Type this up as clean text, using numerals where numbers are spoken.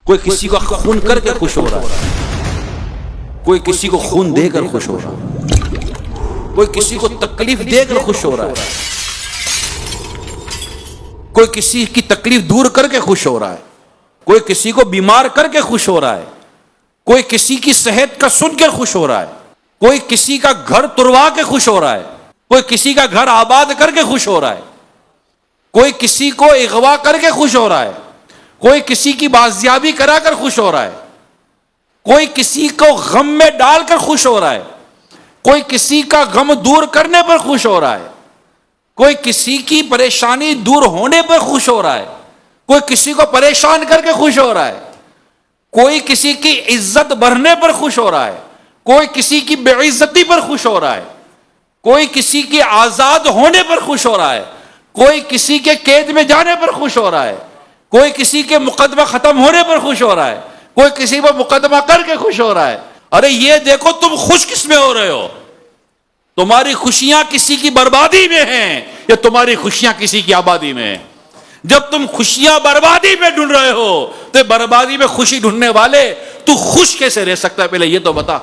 کوئی کسی کو خون کر کے خوش ہو رہا ہے، کوئی کسی کو خون دے کر خوش ہو رہا ہے، کوئی کسی کو تکلیف دے کر خوش ہو رہا ہے، کوئی کسی کی تکلیف دور کر کے خوش ہو رہا ہے، کوئی کسی کو بیمار کر کے خوش ہو رہا ہے، کوئی کسی کی صحت کا سن کر خوش ہو رہا ہے، کوئی کسی کا گھر تروا کے خوش ہو رہا ہے، کوئی کسی کا گھر آباد کر کے خوش ہو رہا ہے، کوئی کسی کو اغوا کر کے خوش ہو رہا ہے، کوئی کسی کی بازیابی کرا کر خوش ہو رہا ہے، کوئی کسی کو غم میں ڈال کر خوش ہو رہا ہے، کوئی کسی کا غم دور کرنے پر خوش ہو رہا ہے، کوئی کسی کی پریشانی دور ہونے پر خوش ہو رہا ہے، کوئی کسی کو پریشان کر کے خوش ہو رہا ہے، کوئی کسی کی عزت بڑھنے پر خوش ہو رہا ہے، کوئی کسی کی بے عزتی پر خوش ہو رہا ہے، کوئی کسی کے آزاد ہونے پر خوش ہو رہا ہے، کوئی کسی کے قید میں جانے پر خوش ہو رہا ہے، کوئی کسی کے مقدمہ ختم ہونے پر خوش ہو رہا ہے، کوئی کسی پر مقدمہ کر کے خوش ہو رہا ہے۔ ارے یہ دیکھو تم خوش کس میں ہو رہے ہو؟ تمہاری خوشیاں کسی کی بربادی میں ہیں یا تمہاری خوشیاں کسی کی آبادی میں ہیں؟ جب تم خوشیاں بربادی میں ڈھونڈ رہے ہو تو بربادی میں خوشی ڈھونڈنے والے تو خوش کیسے رہ سکتا ہے؟ پہلے یہ تو بتا۔